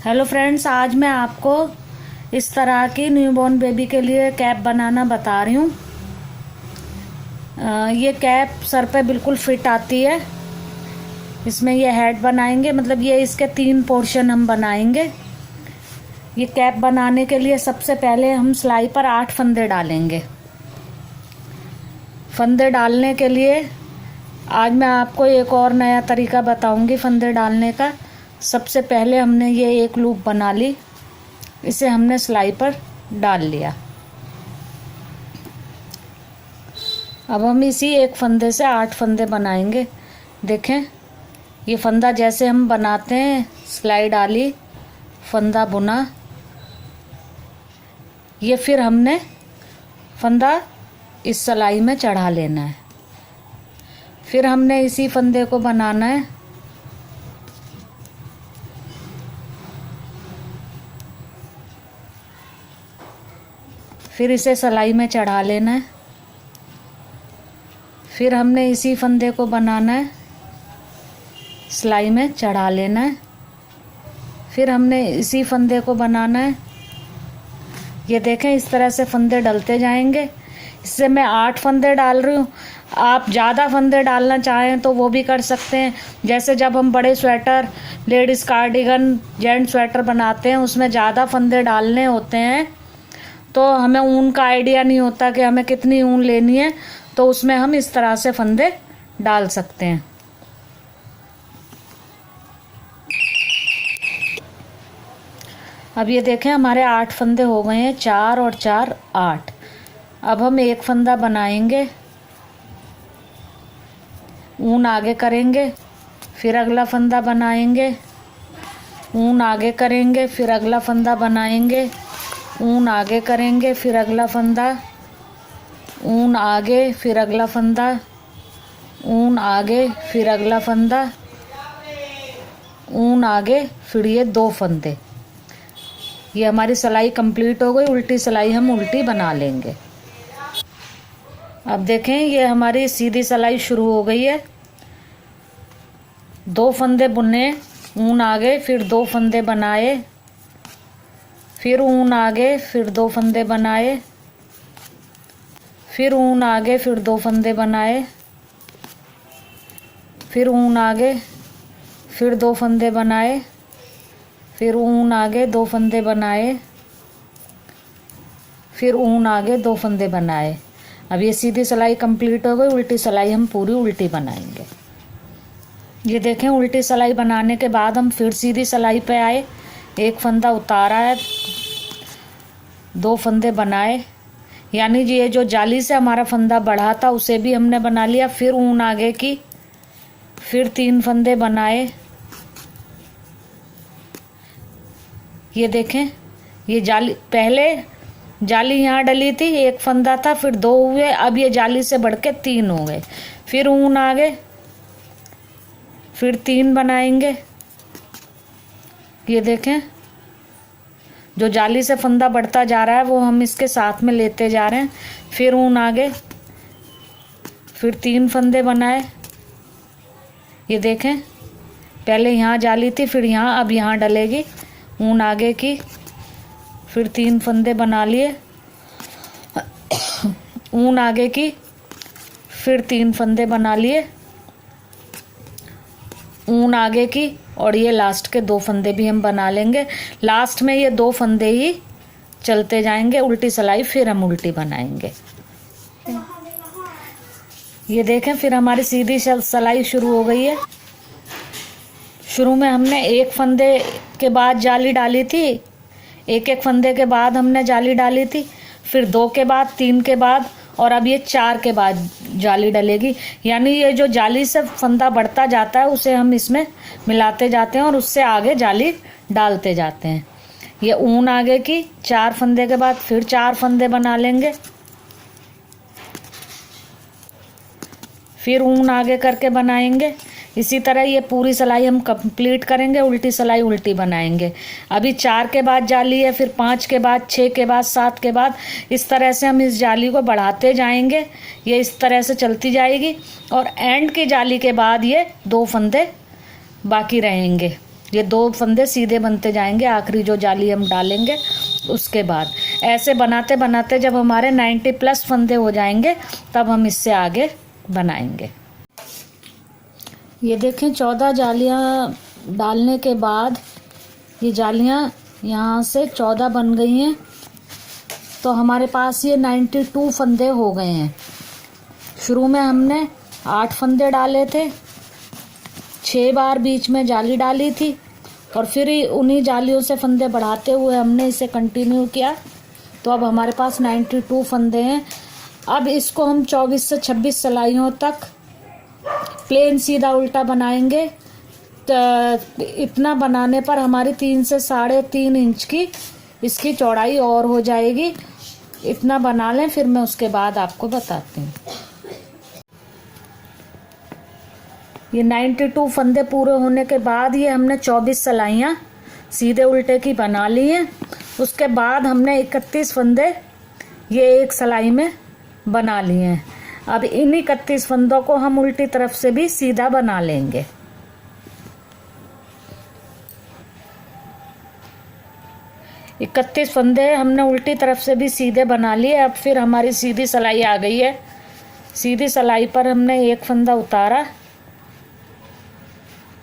Hello friends, आज मैं आपको इस तरह की न्यूबॉर्न बेबी के लिए कैप बनाना बता रही हूँ। ये कैप सर पे बिल्कुल फिट आती है। इसमें ये हेड बनाएंगे, मतलब ये इसके 3 पोर्शन हम बनाएंगे। ये कैप बनाने के लिए सबसे पहले हम सिलाई पर 8 फंदे डालेंगे। फंदे डालने के लिए आज मैं आपको एक और नया तरीका बताऊंगी फंदे डालने का। सबसे पहले हमने ये एक लूप बना ली, इसे हमने सिलाई पर डाल लिया। अब हम इसी एक फंदे से 8 फंदे बनाएंगे। देखें, ये फंदा जैसे हम बनाते हैं, सिलाई डाली, फंदा बुना, ये फिर हमने फंदा इस सिलाई में चढ़ा लेना है। फिर हमने इसी फंदे को बनाना है। फिर इसे सिलाई में चढ़ा लेना है। फिर हमने इसी फंदे को बनाना है, सिलाई में चढ़ा लेना है। फिर हमने इसी फंदे को बनाना है। ये देखें, इस तरह से फंदे डलते जाएंगे। इससे मैं 8 फंदे डाल रही हूँ। आप ज़्यादा फंदे डालना चाहें तो वो भी कर सकते हैं। जैसे जब हम बड़े sweater, ladies cardigan, gents sweater बनाते हैं, उसमें ज़्यादा फंदे डालने होते हैं तो हमें ऊन का आइडिया नहीं होता कि हमें कितनी ऊन लेनी है, तो उसमें हम इस तरह से फंदे डाल सकते हैं। अब ये देखें, हमारे 8 फंदे हो गए हैं, 4 और 4 8। अब हम एक फंदा बनाएंगे, ऊन आगे करेंगे, फिर अगला फंदा बनाएंगे, ऊन आगे करेंगे, फिर अगला फंदा बनाएंगे, ऊन आगे करेंगे, फिर अगला फंदा, ऊन आगे, फिर अगला फंदा, ऊन आगे, फिर अगला फंदा, ऊन आगे, फिर ये 2 फंदे। ये हमारी सिलाई कंप्लीट हो गई। उल्टी सिलाई हम उल्टी बना लेंगे। अब देखें, ये हमारी सीधी सिलाई शुरू हो गई है। 2 फंदे बुने, ऊन आगे, फिर 2 फंदे बनाए, फिर ऊन आगे, फिर 2 फंदे बनाए, फिर ऊन आगे, फिर 2 फंदे बनाए, फिर ऊन आगे, फिर 2 फंदे बनाए, फिर ऊन आगे, 2 फंदे बनाए, फिर ऊन आगे, 2 फंदे बनाए। अब ये सीधी सिलाई कंप्लीट हो गई। उल्टी सिलाई हम पूरी उल्टी बनाएंगे। ये देखें, उल्टी सिलाई बनाने के बाद हम फिर सीधी सिलाई पे आए, एक फंदा उतारा है, 2 फंदे बनाए, यानी ये जो जाली से हमारा फंदा बढ़ा था उसे भी हमने बना लिया। फिर ऊन आगे की, फिर 3 फंदे बनाए। ये देखें, ये जाली, पहले जाली यहाँ डली थी, एक फंदा था, फिर 2 हुए, अब ये जाली से बढ़ के 3 हो गए। फिर ऊन आगे, फिर 3 बनाएंगे। ये देखें, जो जाली से फंदा बढ़ता जा रहा है वो हम इसके साथ में लेते जा रहे हैं। फिर ऊन आगे, फिर 3 फंदे बनाए। ये देखें, पहले यहाँ जाली थी, फिर यहाँ, अब यहाँ डलेगी। ऊन आगे की, फिर 3 फंदे बना लिए, ऊन आगे की, फिर 3 फंदे बना लिए, ऊन आगे की, और ये लास्ट के 2 फंदे भी हम बना लेंगे। लास्ट में ये 2 फंदे ही चलते जाएंगे। उल्टी सिलाई फिर हम उल्टी बनाएंगे। ये देखें, फिर हमारी सीधी सिलाई शुरू हो गई है। शुरू में हमने एक फंदे के बाद जाली डाली थी, एक एक फंदे के बाद हमने जाली डाली थी, फिर 2 के बाद, 3 के बाद, और अब ये 4 के बाद जाली डलेगी। यानी ये जो जाली से फंदा बढ़ता जाता है उसे हम इसमें मिलाते जाते हैं और उससे आगे जाली डालते जाते हैं। ये ऊन आगे की, 4 फंदे के बाद फिर 4 फंदे बना लेंगे, फिर ऊन आगे करके बनाएंगे। इसी तरह ये पूरी सिलाई हम कंप्लीट करेंगे। उल्टी सिलाई उल्टी बनाएंगे। अभी 4 के बाद जाली है, फिर 5 के बाद, 6 के बाद, 7 के बाद, इस तरह से हम इस जाली को बढ़ाते जाएंगे। ये इस तरह से चलती जाएगी और एंड की जाली के बाद ये 2 फंदे बाकी रहेंगे। ये 2 फंदे सीधे बनते जाएंगे, आखिरी जो जाली हम डालेंगे उसके बाद। ऐसे बनाते बनाते जब हमारे 90+ फंदे हो जाएंगे तब हम इससे आगे बनाएंगे। ये देखें 14 जालियां डालने के बाद ये जालियां यहाँ से 14 बन गई हैं, तो हमारे पास ये 92 फंदे हो गए हैं। शुरू में हमने 8 फंदे डाले थे, 6 बार बीच में जाली डाली थी और फिर उन्हीं जालियों से फंदे बढ़ाते हुए हमने इसे कंटिन्यू किया, तो अब हमारे पास 92 फंदे हैं। अब इसको हम 24 से 26 सिलाइयों तक प्लेन सीधा उल्टा बनाएंगे। तो इतना बनाने पर हमारी 3 से 3.5 इंच की इसकी चौड़ाई और हो जाएगी। इतना बना लें, फिर मैं उसके बाद आपको बताती हूँ। ये 92 फंदे पूरे होने के बाद ये हमने 24 सिलाइयाँ सीधे उल्टे की बना ली हैं। उसके बाद हमने 31 फंदे ये एक सिलाई में बना लिए हैं। अब इन 31 फंदों को हम उल्टी तरफ से भी सीधा बना लेंगे। इकतीस फंदे हमने उल्टी तरफ से भी सीधे बना लिए। अब फिर हमारी सीधी सिलाई आ गई है। सीधी सिलाई पर हमने एक फंदा उतारा,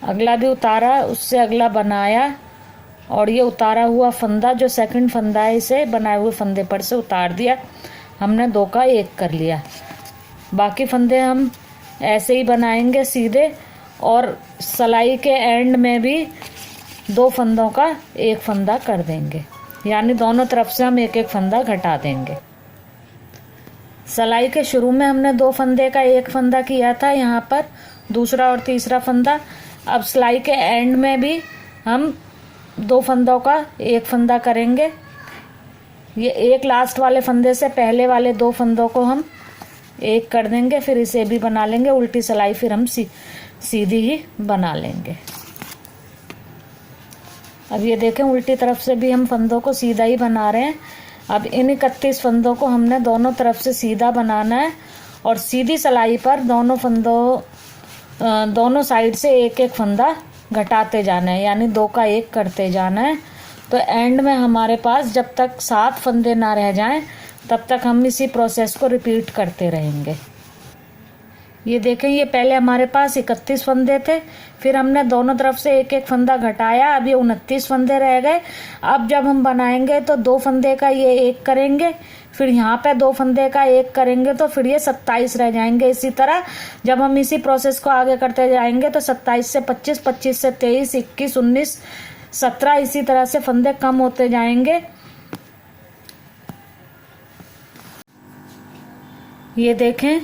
अगला भी उतारा, उससे अगला बनाया और ये उतारा हुआ फंदा जो सेकंड फंदा है इसे बनाए हुए फंदे पर से उतार दिया। हमने 2 का 1 कर लिया। बाकी फंदे हम ऐसे ही बनाएंगे सीधे, और सिलाई के एंड में भी 2 फंदों का 1 फंदा कर देंगे, यानी दोनों तरफ से हम 1-1 फंदा घटा देंगे। सिलाई के शुरू में हमने 2 फंदे का 1 फंदा किया था, यहाँ पर दूसरा और तीसरा फंदा। अब सिलाई के एंड में भी हम 2 फंदों का 1 फंदा करेंगे। ये एक लास्ट वाले फंदे से पहले वाले 2 फंदों को हम 1 कर देंगे, फिर इसे भी बना लेंगे। उल्टी सिलाई फिर हम सीधी ही बना लेंगे। अब ये देखें उल्टी तरफ से भी हम फंदों को सीधा ही बना रहे हैं। अब इन 31 फंदों को हमने दोनों तरफ से सीधा बनाना है और सीधी सिलाई पर दोनों साइड से 1-1 फंदा घटाते जाना है, यानी 2 का 1 करते जाना है। तो एंड में हमारे पास जब तक 7 फंदे ना रह जाएं तब तक हम इसी प्रोसेस को रिपीट करते रहेंगे। ये देखें, ये पहले हमारे पास 31 फंदे थे, फिर हमने दोनों तरफ से 1-1 फंदा घटाया। अब ये 29 फंदे रह गए। अब जब हम बनाएंगे तो 2 फंदे का ये 1 करेंगे, फिर यहाँ पे 2 फंदे का 1 करेंगे, तो फिर ये 27 रह जाएंगे। इसी तरह जब हम इसी प्रोसेस को आगे करते जाएंगे तो 27 से 25, 25 से 23, 21, 19, 17 इसी तरह से फंदे कम होते जाएंगे। ये देखें,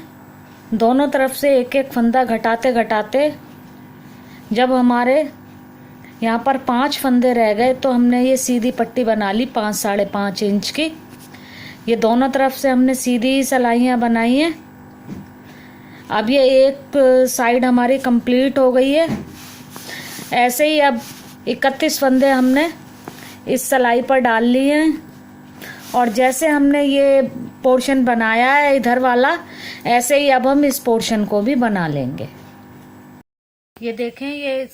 दोनों तरफ से 1-1 फंदा घटाते घटाते जब हमारे यहाँ पर 5 फंदे रह गए तो हमने ये सीधी पट्टी बना ली 5-5.5 इंच की। ये दोनों तरफ से हमने सीधी सिलाइयाँ बनाई हैं। अब ये एक साइड हमारी कंप्लीट हो गई है। ऐसे ही अब 31 फंदे हमने इस सिलाई पर डाल लिए हैं और जैसे हमने ये पोर्शन बनाया है इधर वाला, ऐसे ही अब हम इस पोर्शन को भी बना लेंगे। ये देखें, ये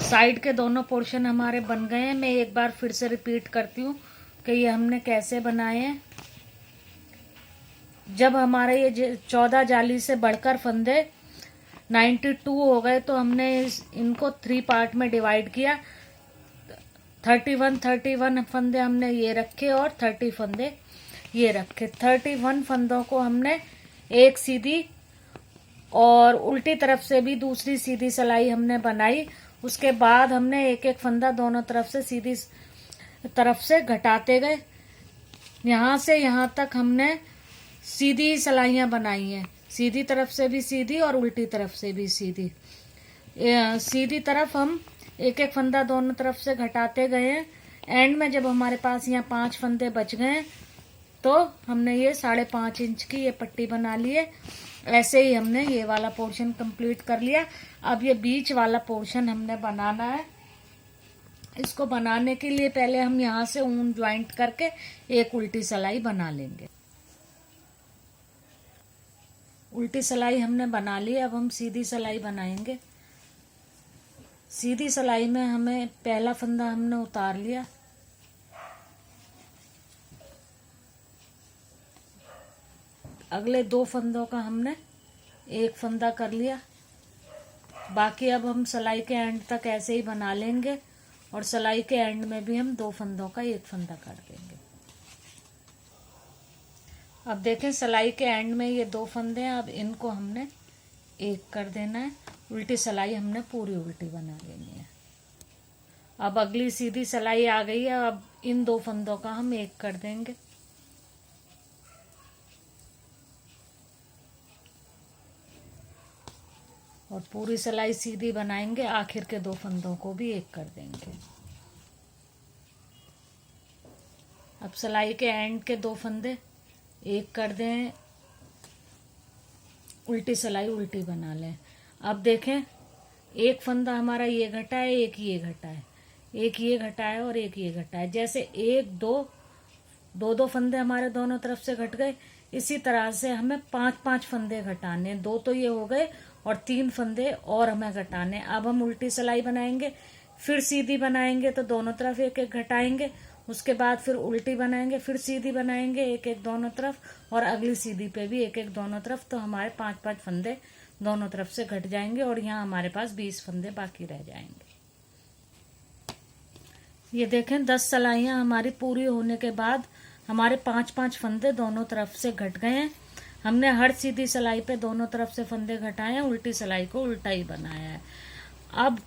साइड के दोनों पोर्शन हमारे बन गए हैं। मैं एक बार फिर से रिपीट करती हूँ कि ये हमने कैसे बनाए हैं। जब हमारे ये 14 जाली से बढ़कर फंदे 92 हो गए तो हमने इनको 3 पार्ट में डिवाइड किया। 31 फंदे हमने ये रखे और 30 फंदे ये रखे। 31 फंदों को हमने एक सीधी और उल्टी तरफ से भी दूसरी सीधी सिलाई हमने बनाई। उसके बाद हमने 1-1 फंदा दोनों तरफ से सीधी तरफ से घटाते गए। यहाँ से यहाँ तक हमने सीधी सिलाइयाँ बनाई हैं, सीधी तरफ से भी सीधी और उल्टी तरफ से भी सीधी। सीधी तरफ हम 1-1 फंदा दोनों तरफ से घटाते गए हैं। एंड में जब हमारे पास यहाँ 5 फंदे बच गए तो हमने ये 5.5 इंच की ये पट्टी बना ली है। ऐसे ही हमने ये वाला पोर्शन कंप्लीट कर लिया। अब ये बीच वाला पोर्शन हमने बनाना है। इसको बनाने के लिए पहले हम यहाँ से ऊन ज्वाइंट करके एक उल्टी सिलाई बना लेंगे। उल्टी सिलाई हमने बना ली, अब हम सीधी सिलाई बनाएंगे। सीधी सिलाई में हमें पहला फंदा हमने उतार लिया, अगले 2 फंदों का हमने एक फंदा कर लिया। बाकी अब हम सिलाई के एंड तक ऐसे ही बना लेंगे और सिलाई के एंड में भी हम 2 फंदों का एक फंदा कर देंगे। अब देखें सिलाई के एंड में ये 2 फंदे हैं, अब इनको हमने एक कर देना है। उल्टी सिलाई हमने पूरी उल्टी बना लेनी है। अब अगली सीधी सिलाई आ गई है, अब इन 2 फंदों का हम एक कर देंगे। और पूरी सिलाई सीधी बनाएंगे, आखिर के 2 फंदों को भी एक कर देंगे। अब सिलाई के एंड के 2 फंदे एक कर दें, उल्टी सिलाई उल्टी बना लें। अब देखें एक फंदा हमारा ये घटा है, एक ये घटा है, एक ये घटा है और एक ये घटा है। जैसे 1 2 2 फंदे हमारे दोनों तरफ से घट गए, इसी तरह से हमें 5 फंदे घटाने। 2 तो ये हो गए और 3 फंदे और हमें घटाने। अब हम उल्टी सिलाई बनाएंगे, फिर सीधी बनाएंगे तो दोनों तरफ एक एक घटाएंगे, उसके बाद फिर उल्टी बनाएंगे, फिर सीधी बनाएंगे एक एक दोनों तरफ, और अगली सीधी पे भी एक एक दोनों तरफ। तो हमारे 5 फंदे दोनों तरफ से घट जाएंगे और यहाँ हमारे पास 20 फंदे बाकी रह जाएंगे। ये देखें 10 सिलाइयाँ हमारी पूरी होने के बाद हमारे 5 फंदे दोनों तरफ से घट गए हैं। हमने हर सीधी सिलाई पे दोनों तरफ से फंदे घटाए हैं, उल्टी सिलाई को उल्टा ही बनाया है। अब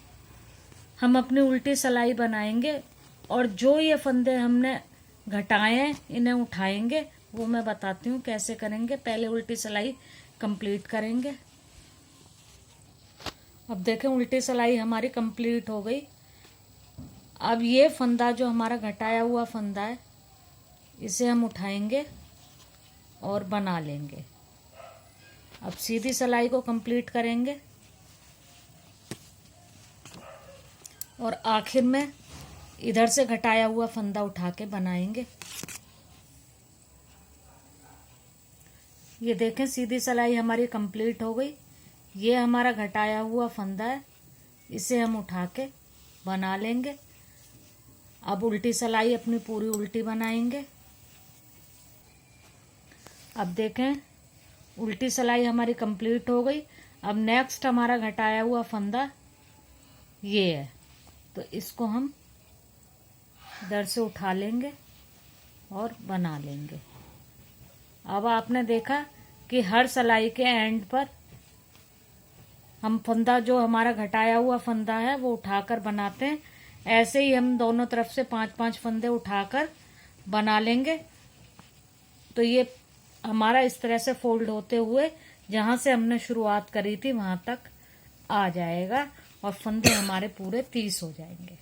हम अपनी उल्टी सिलाई बनाएंगे और जो ये फंदे हमने घटाए हैं इन्हें उठाएंगे। वो मैं बताती हूँ कैसे करेंगे। पहले उल्टी सिलाई कंप्लीट करेंगे। अब देखें उल्टी सिलाई हमारी कंप्लीट हो गई। अब ये फंदा जो हमारा घटाया हुआ फंदा है इसे हम उठाएंगे और बना लेंगे। अब सीधी सिलाई को कंप्लीट करेंगे और आखिर में इधर से घटाया हुआ फंदा उठा के बनाएंगे। ये देखें सीधी सिलाई हमारी कंप्लीट हो गई। ये हमारा घटाया हुआ फंदा है, इसे हम उठा के बना लेंगे। अब उल्टी सिलाई अपनी पूरी उल्टी बनाएंगे। अब देखें उल्टी सिलाई हमारी कंप्लीट हो गई। अब नेक्स्ट हमारा घटाया हुआ फंदा ये है, तो इसको हम इधर से उठा लेंगे और बना लेंगे। अब आपने देखा कि हर सिलाई के एंड पर हम फंदा जो हमारा घटाया हुआ फंदा है वो उठाकर बनाते हैं। ऐसे ही हम दोनों तरफ से 5 फंदे उठाकर बना लेंगे। तो ये हमारा इस तरह से फोल्ड होते हुए जहां से हमने शुरुआत करी थी वहां तक आ जाएगा और फंदे हमारे पूरे 30 हो जाएंगे।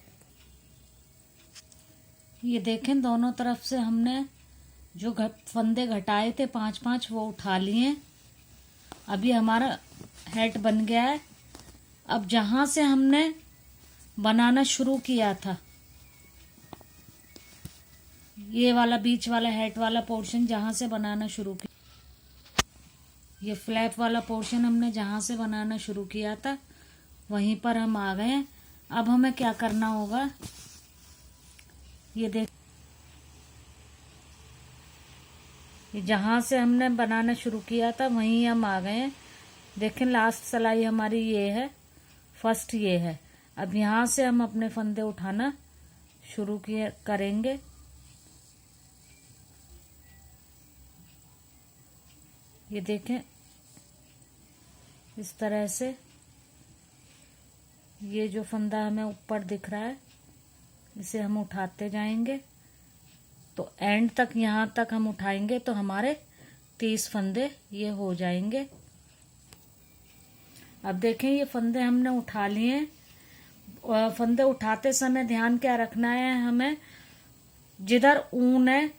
ये देखें दोनों तरफ से हमने जो फंदे घटाए थे 5 वो उठा लिए। अभी हमारा हेड बन गया है। अब जहां से हमने बनाना शुरू किया था, ये वाला बीच वाला हेड वाला पोर्शन जहां से बनाना शुरू किया, ये फ्लैप वाला पोर्शन हमने जहां से बनाना शुरू किया था वहीं पर हम आ गए हैं। अब हमें क्या करना होगा, ये देख, ये जहां से हमने बनाना शुरू किया था वहीं हम आ गए हैं। देखें लास्ट सिलाई हमारी ये है, फर्स्ट ये है। अब यहाँ से हम अपने फंदे उठाना शुरू करेंगे। ये देखें इस तरह से ये जो फंदा हमें ऊपर दिख रहा है इसे हम उठाते जाएंगे। तो एंड तक यहाँ तक हम उठाएंगे तो हमारे 30 फंदे ये हो जाएंगे। अब देखें ये फंदे हमने उठा लिए हैं। फंदे उठाते समय ध्यान क्या रखना है, हमें जिधर ऊन है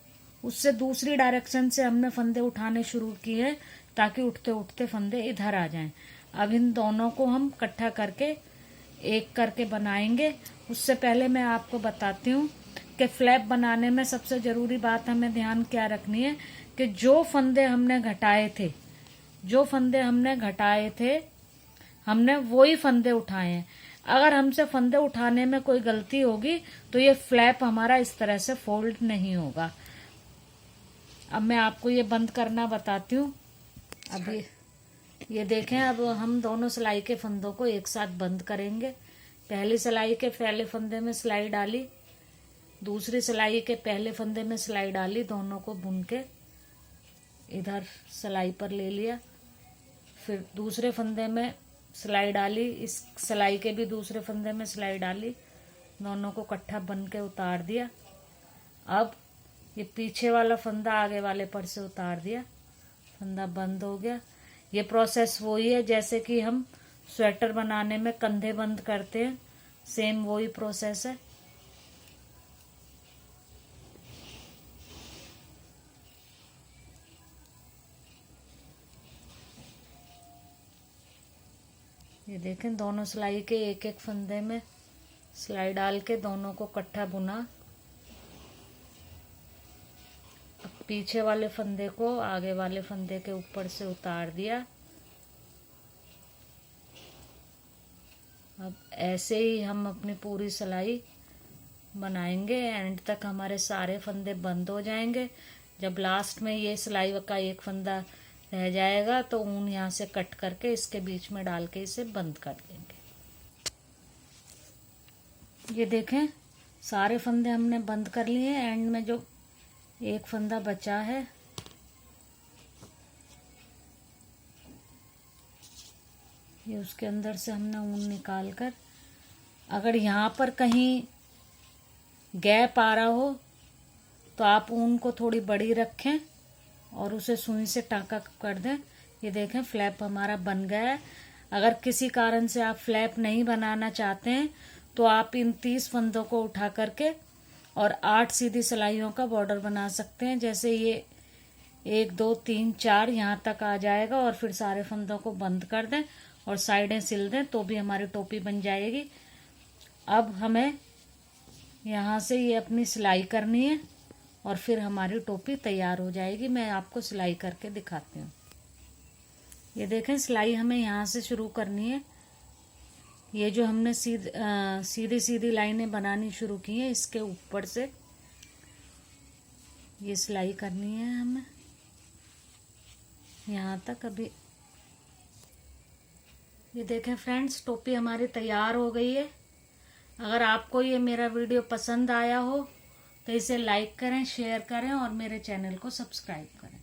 उससे दूसरी डायरेक्शन से हमने फंदे उठाने शुरू किए ताकि उठते उठते फंदे इधर आ जाएं। अब इन दोनों को हम इकट्ठा करके एक करके बनाएंगे। उससे पहले मैं आपको बताती हूँ कि फ्लैप बनाने में सबसे जरूरी बात हमें ध्यान क्या रखनी है कि जो फंदे हमने घटाए थे हमने वही फंदे उठाए हैं। अगर हमसे फंदे उठाने में कोई गलती होगी तो ये फ्लैप हमारा इस तरह से फोल्ड नहीं होगा। अब मैं आपको ये बंद करना बताती हूँ। अब ये देखें, अब हम दोनों सिलाई के फंदों को एक साथ बंद करेंगे। पहली सिलाई के पहले फंदे में सिलाई डाली, दूसरी सिलाई के पहले फंदे में सिलाई डाली, दोनों को बुन के इधर सिलाई पर ले लिया। फिर दूसरे फंदे में सिलाई डाली, इस सिलाई के भी दूसरे फंदे में सिलाई डाली, दोनों को इकट्ठा बन के उतार दिया। अब ये पीछे वाला फंदा आगे वाले पर से उतार दिया, फंदा बंद हो गया। ये प्रोसेस वही है जैसे कि हम स्वेटर बनाने में कंधे बंद करते हैं, सेम वही प्रोसेस है। ये देखें, दोनों सिलाई के एक एक फंदे में सिलाई डाल के दोनों को इकट्ठा बुना। अब पीछे वाले फंदे को आगे वाले फंदे के ऊपर से उतार दिया। अब ऐसे ही हम अपनी पूरी सिलाई बनाएंगे, एंड तक हमारे सारे फंदे बंद हो जाएंगे। जब लास्ट में ये सिलाई का एक फंदा रह जाएगा तो ऊन यहाँ से कट करके इसके बीच में डाल के इसे बंद कर देंगे। ये देखें, सारे फंदे हमने बंद कर लिए। एंड में जो एक फंदा बचा है, ये उसके अंदर से हमने ऊन निकाल कर, अगर यहाँ पर कहीं गैप आ रहा हो तो आप ऊन को थोड़ी बड़ी रखें और उसे सुई से टाँका कर दें। ये देखें, फ्लैप हमारा बन गया है। अगर किसी कारण से आप फ्लैप नहीं बनाना चाहते हैं तो आप इन 30 फंदों को उठा करके और 8 सीधी सिलाइयों का बॉर्डर बना सकते हैं। जैसे ये 1 2 3 4 यहाँ तक आ जाएगा, और फिर सारे फंदों को बंद कर दें और साइडें सिल दें तो भी हमारी टोपी बन जाएगी। अब हमें यहाँ से ये अपनी सिलाई करनी है और फिर हमारी टोपी तैयार हो जाएगी। मैं आपको सिलाई करके दिखाती हूँ। ये देखें, सिलाई हमें यहाँ से शुरू करनी है। ये जो हमने सीधी सीधी लाइनें बनानी शुरू की हैं, इसके ऊपर से ये सिलाई करनी है हमें यहाँ तक। अभी ये देखें फ्रेंड्स, टोपी हमारी तैयार हो गई है। अगर आपको ये मेरा वीडियो पसंद आया हो तो इसे लाइक करें, शेयर करें और मेरे चैनल को सब्सक्राइब करें।